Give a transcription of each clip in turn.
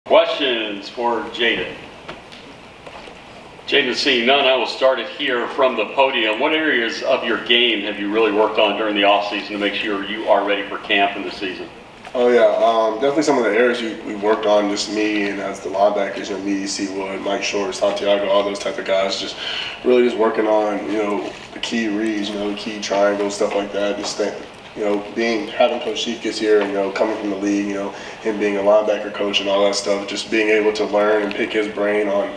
Questions for Jaden? Jaden, seeing none, I will start it here from the podium. What areas of your game have you really worked on during the offseason to make sure you are ready for camp in the season? Oh yeah, definitely some of the areas we worked on, just me and as the linebackers, me, Seawood, Mike Short, Santiago, all those type of guys, just really just working on, the key reads, the key triangles, stuff like that. Just having Coach Chief gets here, coming from the league, him being a linebacker coach and all that stuff, just being able to learn and pick his brain on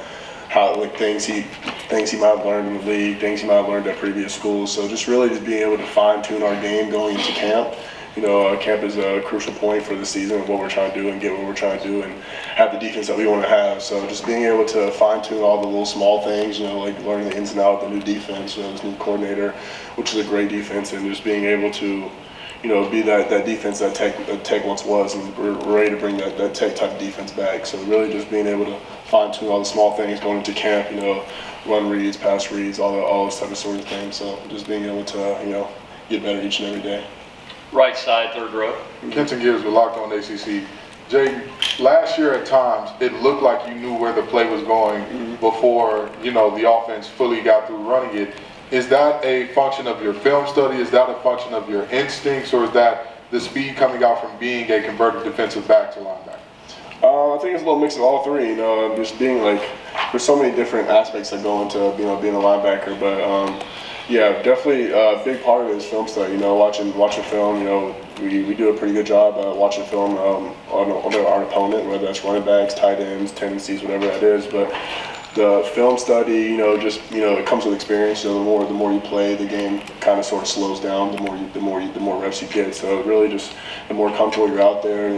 how things he might have learned in the league, things he might have learned at previous schools. So just really just being able to fine tune our game going into camp. Camp is a crucial point for the season of what we're trying to do and get what we're trying to do and have the defense that we want to have. So just being able to fine tune all the little small things, like learning the ins and outs of the new defense, this new coordinator, which is a great defense, and just being able to be that defense that Tech once was, and we're ready to bring that Tech type of defense back. So really just being able to fine tune all the small things going into camp, run reads, pass reads, all those type of sort of things. So just being able to, get better each and every day. Right side, third row. Kenton Gibbs with Locked On ACC. Jaden, last year at times it looked like you knew where the play was going before, the offense fully got through running it. Is that a function of your film study? Is that a function of your instincts, or is that the speed coming out from being a converted defensive back to linebacker? I think it's a little mix of all three. Just being there's so many different aspects that go into being a linebacker. But yeah, definitely a big part of it is film study. Watching film. We do a pretty good job watching film on our opponent, whether that's running backs, tight ends, tendencies, whatever that is. But the film study, it comes with experience. The more you play, the game kind of sort of slows down. The more reps you get. So really, just the more comfortable you're out there,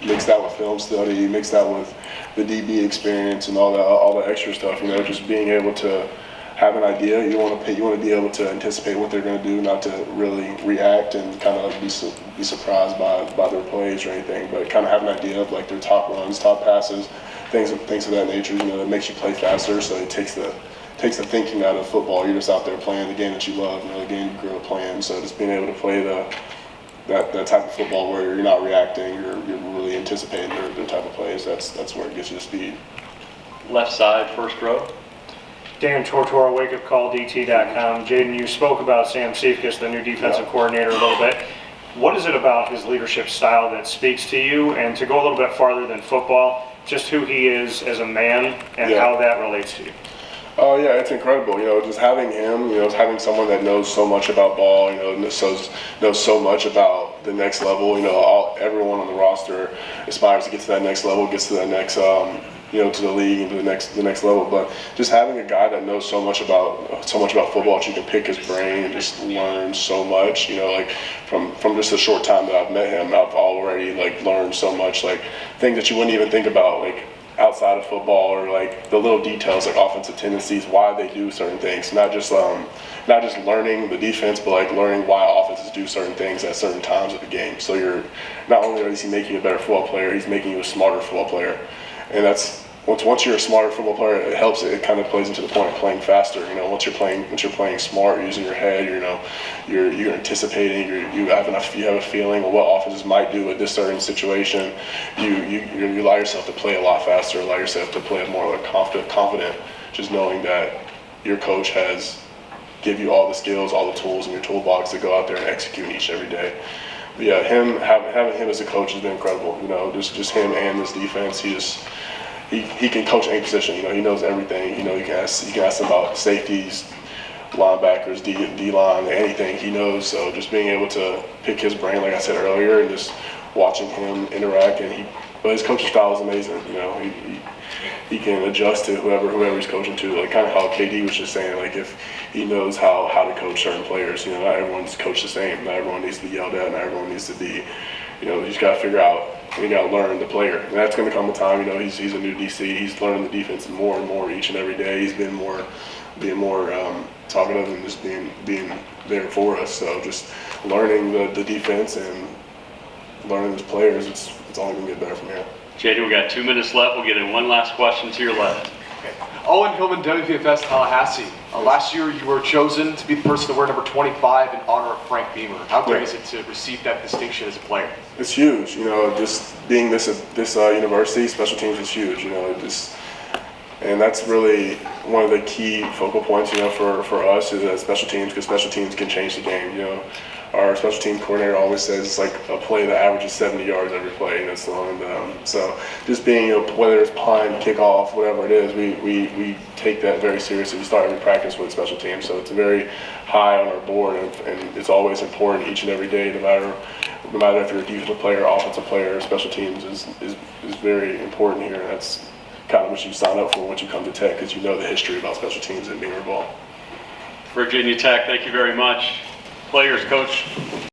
mix that with film study, mix that with the DB experience and all the extra stuff. Just being able to have an idea. You want to be able to anticipate what they're going to do, not to really react and kind of be surprised by their plays or anything, but kind of have an idea of their top runs, top passes, things of that nature. That makes you play faster. So it takes the thinking out of football. You're just out there playing the game that you love, the game you grew up playing. So just being able to play that type of football where you're not reacting, you're really anticipating their type of plays. That's where it gets you the speed. Left side, first row. Dan Tortora, wakeupcalldt.com. Jaden, you spoke about Sam Cephas, the new defensive coordinator, a little bit. What is it about his leadership style that speaks to you? And to go a little bit farther than football, just who he is as a man and how that relates to you. Oh yeah, it's incredible. Just having him, having someone that knows so much about ball, knows so much about the next level. Everyone on the roster aspires to get to that next level, gets to that next, to the league and to the next level. But just having a guy that knows so much about football that you can pick his brain and just learn so much. From just a short time that I've met him, I've already learned so much, things that you wouldn't even think about, outside of football, or the little details, offensive tendencies, why they do certain things. Not just learning the defense, but learning why offenses do certain things at certain times of the game. So you're not only is he making you a better football player, he's making you a smarter football player. And that's once you're a smarter football player, it helps. It kind of plays into the point of playing faster. Once you're playing smart, using your head, you're anticipating. You have a feeling of what offenses might do at this certain situation. You allow yourself to play a lot faster. Allow yourself to play more confident. Just knowing that your coach has give you all the skills, all the tools in your toolbox to go out there and execute each and every day. But yeah, having him as a coach has been incredible. Just him and this defense. He can coach any position. He knows everything. You can ask him about safeties, linebackers, D-line, anything he knows. So just being able to pick his brain, like I said earlier, and just watching him interact, but his coaching style is amazing. He can adjust to whoever he's coaching to, kind of how KD was just saying, if he knows how to coach certain players. Not everyone's coached the same. Not everyone needs to be yelled at. Not everyone needs to be, you just got to figure out. You got to learn the player, and that's going to come with time. He's a new DC. He's learning the defense more and more each and every day. He's being more talkative and just being there for us. So just learning the defense and learning his players, it's only going to get better from here. Jaden, we got 2 minutes left. We'll get in one last question to your left. Owen Hillman, WPFS Tallahassee. Last year you were chosen to be the person to wear number 25 in honor of Frank Beamer. How great is it to receive that distinction as a player? It's huge, you know, just being this university, special teams is huge, you know, and that's really one of the key focal points, you know, for us is special teams, because special teams can change the game, you know. Our special team coordinator always says it's like a play that averages 70 yards every play, you know, so just being, you know, whether it's punt, kickoff, whatever it is, we take that very seriously. We start every practice with special teams, so it's very high on our board, and it's always important each and every day, no matter if you're a defensive player, offensive player, special teams is very important here. That's kind of what you sign up for once you come to Tech, because you know the history about special teams and Beamer ball. Virginia Tech, thank you very much. Players, Coach.